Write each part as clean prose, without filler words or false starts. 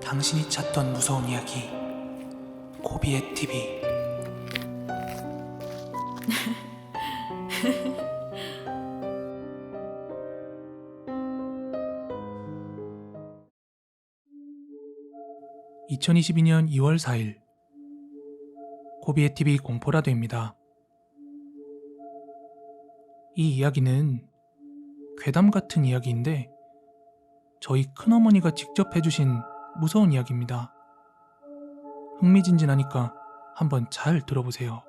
당신이 찾던 무서운 이야기 고비의 TV. (2022년 2월 4일) 고비의 TV 공포라도입니다. 이 이야기는 괴담 같은 이야기인데 저희 큰어머니가 직접 해주신 무서운 이야기입니다. 흥미진진하니까 한번 잘 들어보세요.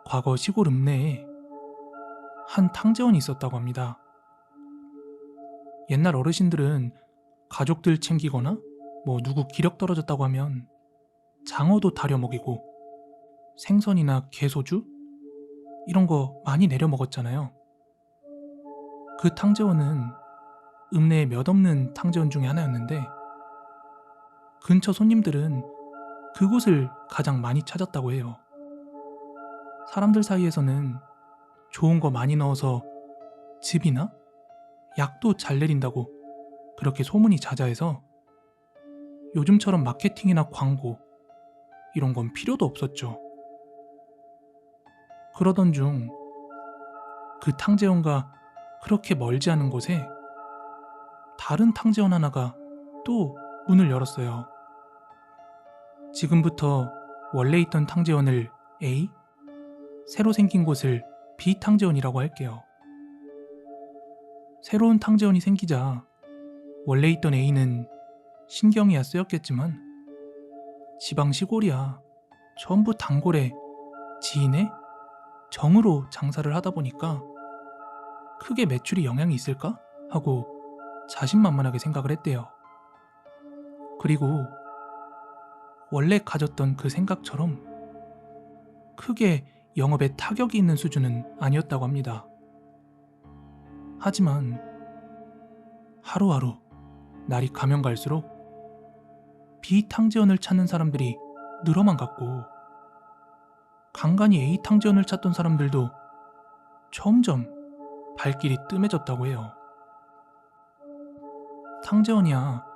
과거 시골 읍내에 한 탕제원이 있었다고 합니다. 옛날 어르신들은 가족들 챙기거나 누구 기력 떨어졌다고 하면 장어도 다려 먹이고 생선이나 게소주 이런 거 많이 내려 먹었잖아요. 그 탕제원은 읍내에 몇 없는 탕제원 중에 하나였는데 근처 손님들은 그곳을 가장 많이 찾았다고 해요. 사람들 사이에서는 좋은 거 많이 넣어서 즙이나 약도 잘 내린다고 그렇게 소문이 자자해서 요즘처럼 마케팅이나 광고 이런 건 필요도 없었죠. 그러던 중 그 탕제원과 그렇게 멀지 않은 곳에 다른 탕제원 하나가 또 문을 열었어요. 지금부터 원래 있던 탕제원을 A, 새로 생긴 곳을 B 탕제원이라고 할게요. 새로운 탕제원이 생기자 원래 있던 A는 신경이야 쓰였겠지만 지방 시골이야 전부 단골에 지인의 정으로 장사를 하다 보니까 크게 매출이 영향이 있을까? 하고 자신만만하게 생각을 했대요. 그리고 원래 가졌던 그 생각처럼 크게 영업에 타격이 있는 수준은 아니었다고 합니다. 하지만 하루하루 날이 가면 갈수록 B 탕제원을 찾는 사람들이 늘어만 갔고 간간히 A 탕제원을 찾던 사람들도 점점 발길이 뜸해졌다고 해요. 탕제원이야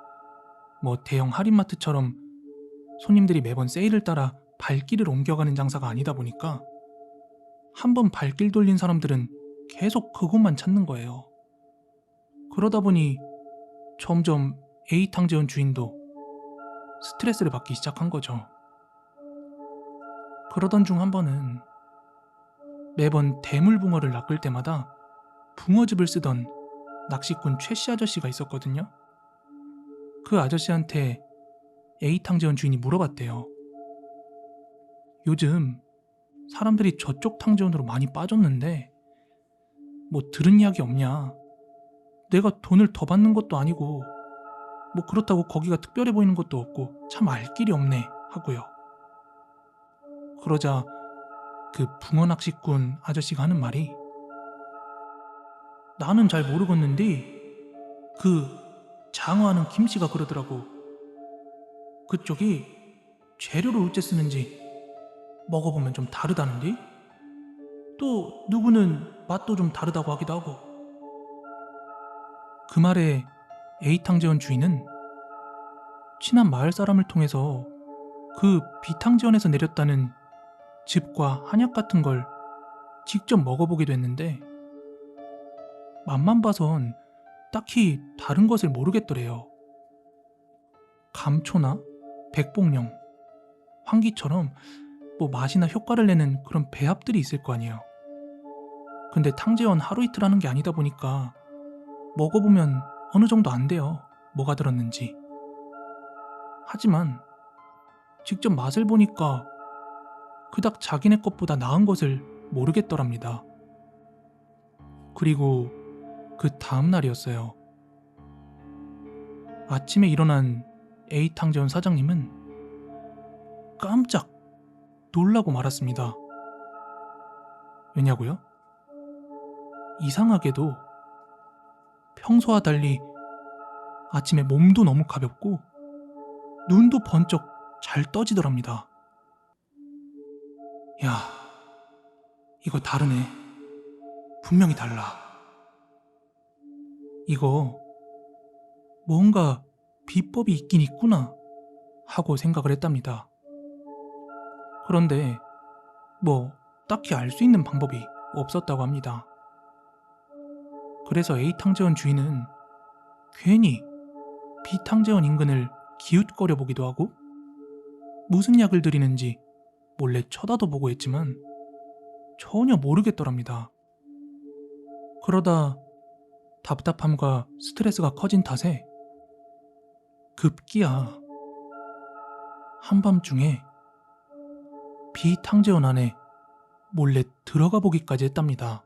대형 할인마트처럼 손님들이 매번 세일을 따라 발길을 옮겨가는 장사가 아니다 보니까 한번 발길 돌린 사람들은 계속 그곳만 찾는 거예요. 그러다 보니 점점 A 탕제원 주인도 스트레스를 받기 시작한 거죠. 그러던 중 한 번은 매번 대물붕어를 낚을 때마다 붕어즙을 쓰던 낚시꾼 최씨 아저씨가 있었거든요. 그 아저씨한테 A 탕제원 주인이 물어봤대요. 요즘 사람들이 저쪽 탕제원으로 많이 빠졌는데 들은 이야기 없냐? 내가 돈을 더 받는 것도 아니고 그렇다고 거기가 특별해 보이는 것도 없고 참 알 길이 없네 하고요. 그러자 그 붕어 낚시꾼 아저씨가 하는 말이 나는 잘 모르겠는데 그 장어하는 김씨가 그러더라고. 그쪽이 재료를 어째 쓰는지 먹어보면 좀 다르다는데 또 누구는 맛도 좀 다르다고 하기도 하고. 그 말에 A 탕제원 주인은 친한 마을 사람을 통해서 그 B 탕제원에서 내렸다는 즙과 한약 같은 걸 직접 먹어보게 됐는데 맛만 봐선 딱히 다른 것을 모르겠더래요. 감초나 백봉령, 황기처럼 맛이나 효과를 내는 그런 배합들이 있을 거 아니에요. 근데 탕제원 하루 이틀 하는 게 아니다 보니까 먹어보면 어느 정도 안 돼요. 뭐가 들었는지. 하지만 직접 맛을 보니까 그닥 자기네 것보다 나은 것을 모르겠더랍니다. 그리고 그 다음 날이었어요. 아침에 일어난 A 탕제원 사장님은 깜짝 놀라고 말았습니다. 왜냐고요? 이상하게도 평소와 달리 아침에 몸도 너무 가볍고 눈도 번쩍 잘 떠지더랍니다. 야, 이거 다르네. 분명히 달라. 이거 뭔가 비법이 있긴 있구나 하고 생각을 했답니다. 그런데 뭐 딱히 알 수 있는 방법이 없었다고 합니다. 그래서 A 탕제원 주인은 괜히 B 탕제원 인근을 기웃거려 보기도 하고 무슨 약을 들이는지 몰래 쳐다도 보고 했지만 전혀 모르겠더랍니다. 그러다 답답함과 스트레스가 커진 탓에 급기야 한밤중에 B 탕제원 안에 몰래 들어가 보기까지 했답니다.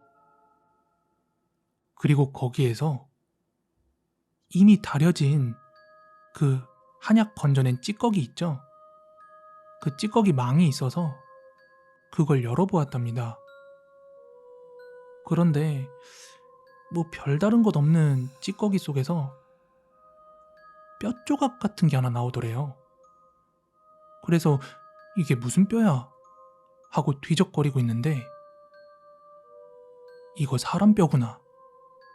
그리고 거기에서 이미 다려진 그 한약 건져낸 찌꺼기 있죠? 그 찌꺼기 망이 있어서 그걸 열어보았답니다. 그런데 뭐 별다른 것 없는 찌꺼기 속에서 뼈 조각 같은 게 하나 나오더래요. 그래서 이게 무슨 뼈야? 하고 뒤적거리고 있는데 이거 사람 뼈구나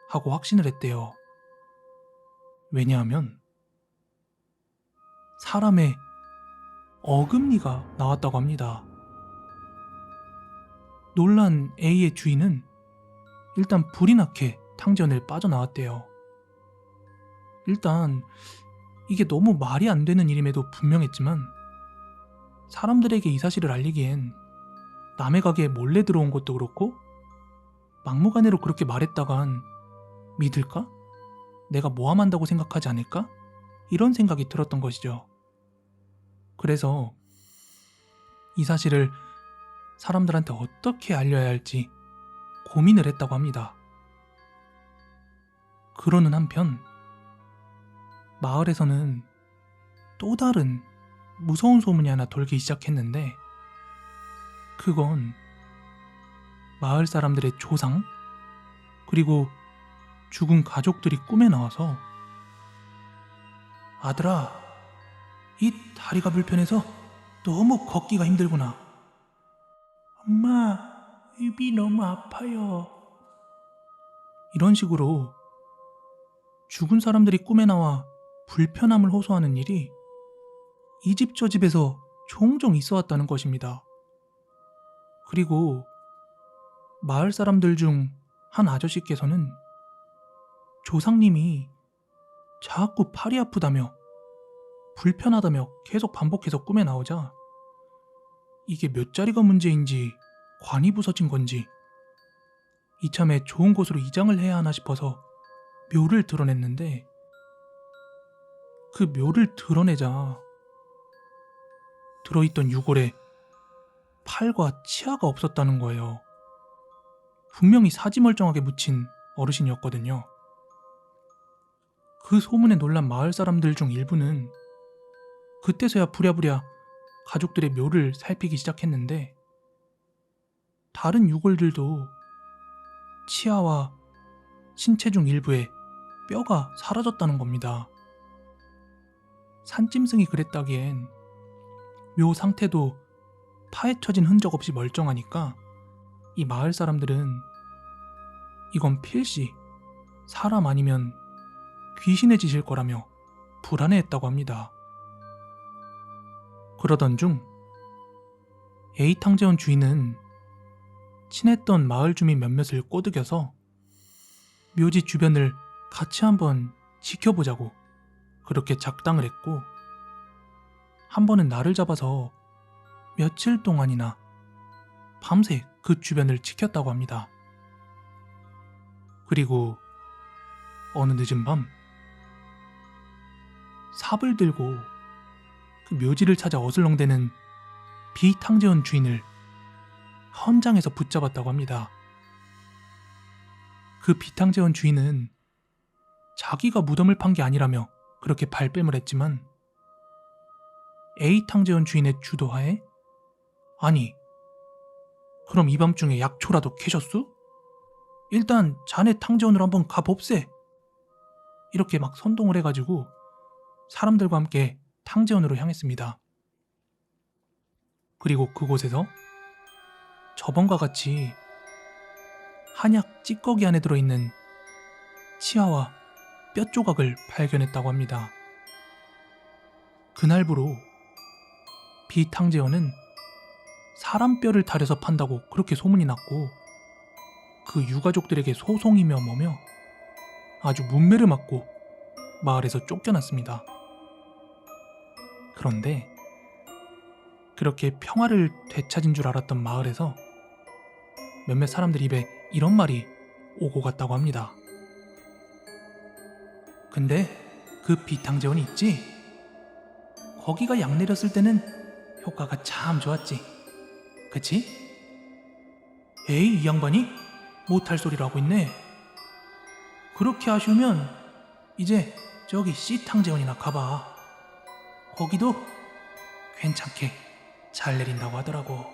하고 확신을 했대요. 왜냐하면 사람의 어금니가 나왔다고 합니다. 놀란 A의 주인은 일단 불이 나게 탕전을 빠져나왔대요. 일단 이게 너무 말이 안 되는 일임에도 분명했지만 사람들에게 이 사실을 알리기엔 남의 가게에 몰래 들어온 것도 그렇고 막무가내로 그렇게 말했다간 믿을까? 내가 모함한다고 생각하지 않을까? 이런 생각이 들었던 것이죠. 그래서 이 사실을 사람들한테 어떻게 알려야 할지 고민을 했다고 합니다. 그러는 한편 마을에서는 또 다른 무서운 소문이 하나 돌기 시작했는데 그건 마을 사람들의 조상 그리고 죽은 가족들이 꿈에 나와서 아들아, 이 다리가 불편해서 너무 걷기가 힘들구나. 엄마, 입이 너무 아파요. 이런 식으로 죽은 사람들이 꿈에 나와 불편함을 호소하는 일이 이 집 저 집에서 종종 있어 왔다는 것입니다. 그리고 마을 사람들 중 한 아저씨께서는 조상님이 자꾸 팔이 아프다며 불편하다며 계속 반복해서 꿈에 나오자 이게 몇 자리가 문제인지 관이 부서진 건지 이참에 좋은 곳으로 이장을 해야 하나 싶어서 묘를 드러냈는데 그 묘를 드러내자 들어있던 유골에 팔과 치아가 없었다는 거예요. 분명히 사지멀쩡하게 묻힌 어르신이었거든요. 그 소문에 놀란 마을 사람들 중 일부는 그때서야 부랴부랴 가족들의 묘를 살피기 시작했는데 다른 유골들도 치아와 신체 중 일부에 뼈가 사라졌다는 겁니다. 산짐승이 그랬다기엔 묘 상태도 파헤쳐진 흔적 없이 멀쩡하니까 이 마을 사람들은 이건 필시 사람 아니면 귀신의 짓일 거라며 불안해했다고 합니다. 그러던 중 A 탕제원 주인은 친했던 마을 주민 몇몇을 꼬드겨서 묘지 주변을 같이 한번 지켜보자고 그렇게 작당을 했고 한 번은 날을 잡아서 며칠 동안이나 밤새 그 주변을 지켰다고 합니다. 그리고 어느 늦은 밤 삽을 들고 그 묘지를 찾아 어슬렁대는 비탕제원 주인을 헌장에서 붙잡았다고 합니다. 그 비탕제원 주인은 자기가 무덤을 판 게 아니라며 그렇게 발뺌을 했지만 A 탕제원 주인의 주도하에 아니 그럼 이 밤중에 약초라도 캐셨수? 일단 자네 탕제원으로 한번 가봅세. 이렇게 막 선동을 해가지고 사람들과 함께 탕제원으로 향했습니다. 그리고 그곳에서 저번과 같이 한약 찌꺼기 안에 들어있는 치아와 뼈 조각을 발견했다고 합니다. 그날부로 비탕제원은 사람 뼈를 달여서 판다고 그렇게 소문이 났고 그 유가족들에게 소송이며 뭐며 아주 문매를 맞고 마을에서 쫓겨났습니다. 그런데 그렇게 평화를 되찾은 줄 알았던 마을에서 몇몇 사람들 입에 이런 말이 오고 갔다고 합니다. 근데 그 비탕제원이 있지? 거기가 약 내렸을 때는 효과가 참 좋았지. 그치? 에이, 이 양반이 못할 소리를 하고 있네. 그렇게 아쉬우면 이제 저기 C탕제원이나 가봐. 거기도 괜찮게 잘 내린다고 하더라고.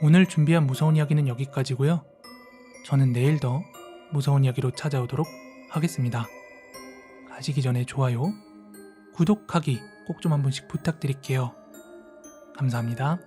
오늘 준비한 무서운 이야기는 여기까지고요. 저는 내일 더 무서운 이야기로 찾아오도록 하겠습니다. 가시기 전에 좋아요, 구독하기 꼭 좀 한 번씩 부탁드릴게요. 감사합니다.